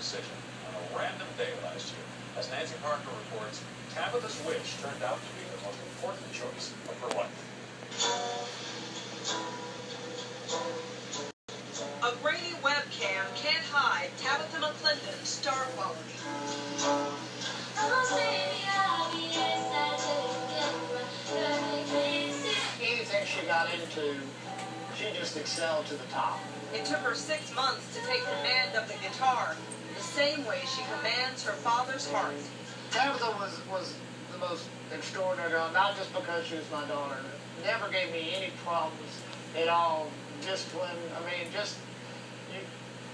decision on a random day last year. As Nancy Parker reports, Tabitha's wish turned out to be the most important choice of her life. A grainy webcam can't hide Tabitha McLindon's star quality. Anything she got into, she just excelled to the top. It took her 6 months to take command of the guitar, the same way she commands her father's heart. Tabitha was the most extraordinary girl, not just because she was my daughter. Never gave me any problems at all. Discipline, I mean, just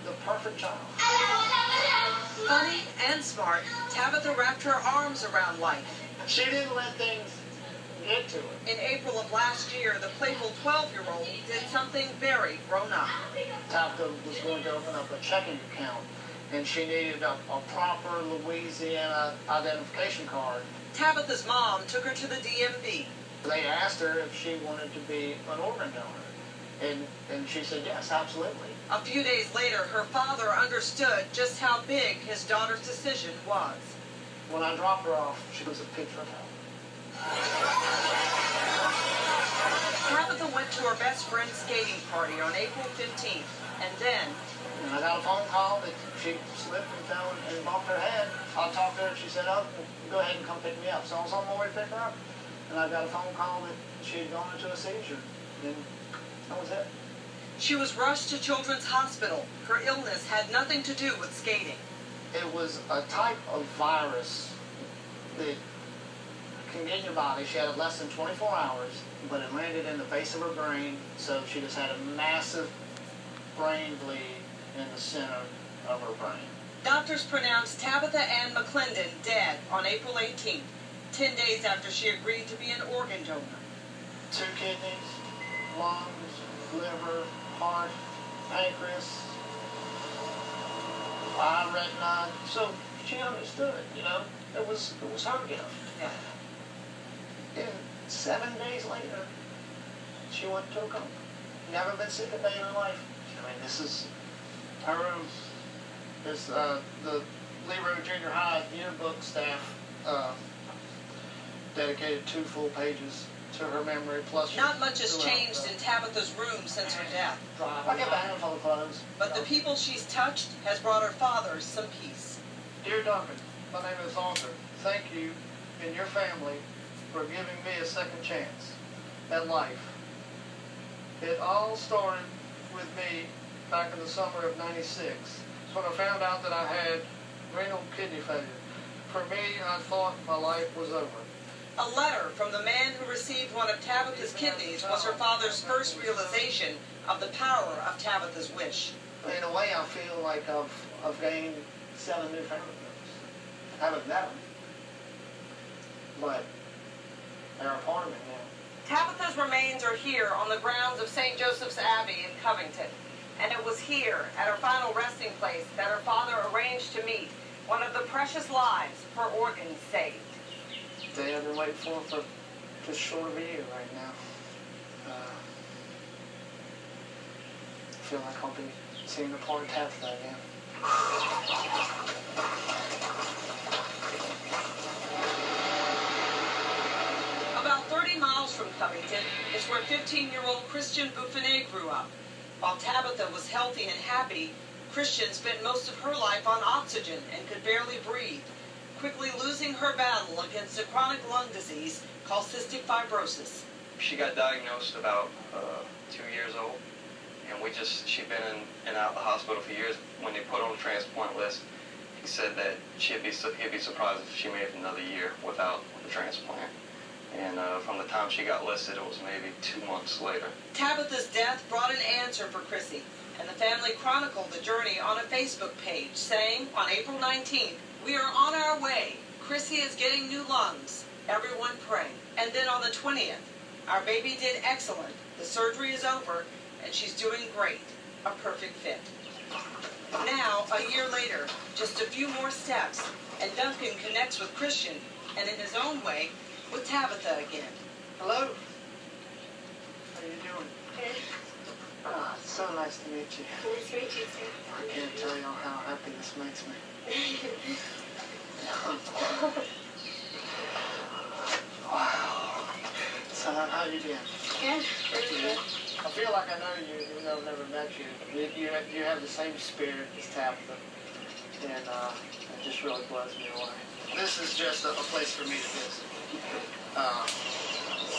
the perfect child. Funny and smart, Tabitha wrapped her arms around life. She didn't let things get to her. In April of last year, the playful 12-year-old did something very grown-up. Tabitha was going to open up a checking account, and she needed a proper Louisiana identification card. Tabitha's mom took her to the DMV. They asked her if she wanted to be an organ donor, and she said yes, absolutely. A few days later, her father understood just how big his daughter's decision was. When I dropped her off, she was a picture of health. Tabitha went to her best friend's skating party on April 15th, and then... I got a phone call that she slipped and fell and bumped her head. I talked to her, she said, oh, go ahead and come pick me up. So I was on my way to pick her up, and I got a phone call that she had gone into a seizure, and that was it. She was rushed to Children's Hospital. Her illness had nothing to do with skating. It was a type of virus that can get in your body. She had it less than 24 hours, but it landed in the base of her brain, so she just had a massive brain bleed in the center of her brain. Doctors pronounced Tabitha Ann McLindon dead on April 18th, 10 days after she agreed to be an organ donor. 2 kidneys, lungs, liver, heart, pancreas, eye, retina. So she understood, you know, it was her gift. Yeah. And 7 days later, she went to a coma. Never been sick a day in her life. I mean, this is her, the Lee Road Junior High yearbook staff dedicated 2 full pages to her memory, plus... Not much has changed in Tabitha's room since her death. I kept a handful of clothes. But the people she's touched has brought her father some peace. Dear Duncan, my name is Arthur. Thank you and your family for giving me a second chance at life. It all started with me back in the summer of '96. It's when I found out that I had renal kidney failure. For me, I thought my life was over. A letter from the man who received one of Tabitha's kidneys was her father's first realization of the power of Tabitha's wish. In a way, I feel like I've gained 7 new family members. I haven't met them, but they're a part of me now. Tabitha's remains are here on the grounds of St. Joseph's Abbey in Covington. And it was here, at her final resting place, that her father arranged to meet one of the precious lives her organs saved. Day I've been waiting for just short of a year right now. I feel like I'll be seeing the poor Tabitha again. About 30 miles from Covington is where 15-year-old Christian Bouffinet grew up. While Tabitha was healthy and happy, Christian spent most of her life on oxygen and could barely breathe, quickly losing her battle against a chronic lung disease called cystic fibrosis. She got diagnosed about 2 years old, and she'd been in and out of the hospital for years. When they put her on the transplant list, he said that he'd be surprised if she made it another year without the transplant. And from the time she got listed, it was maybe 2 months later. Tabitha's death brought an answer for Chrissy, and the family chronicled the journey on a Facebook page, saying, on April 19th, "We are on our way. Chrissy is getting new lungs. Everyone pray." And then on the 20th, "Our baby did excellent. The surgery is over, and she's doing great. A perfect fit." Now, a year later, just a few more steps, and Duncan connects with Christian, and in his own way, with Tabitha again. Hello? How you doing? Good. Ah, it's so nice to meet you. Nice to meet you, too. I can't tell you how happy this makes me. Wow. So how you doing? Good. Really good. I feel like I know you, even though I've never met you. You have the same spirit as Tabitha, and it just really blows me away. This is just a place for me to visit.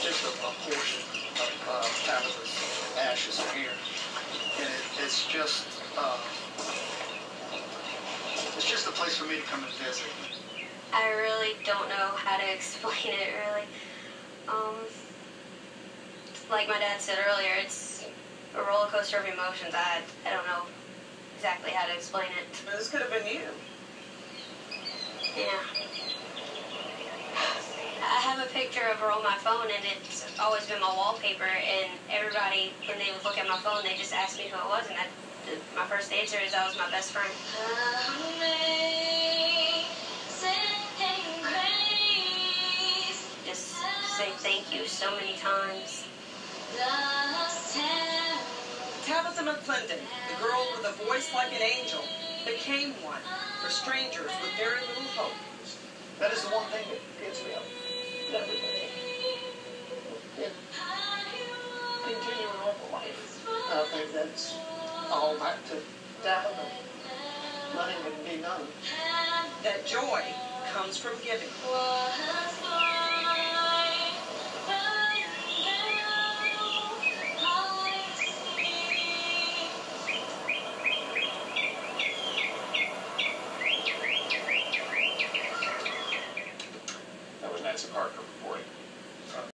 Just a portion of Tabitha's ashes are here, and it's just a place for me to come and visit. I really don't know how to explain it, really. Like my dad said earlier, it's a roller coaster of emotions. I don't know exactly how to explain it. This could have been you. Yeah. I have a picture of her on my phone, and it's always been my wallpaper, and everybody, when they would look at my phone, they just asked me who it was, and my first answer is that was my best friend. Just say thank you so many times. Tabitha McLindon, the girl with a voice like an angel, became one for strangers with very little hope. That is the one thing that gets me up every day. Continuing on with life. I think that's all back to down and letting it be known. That joy comes from giving.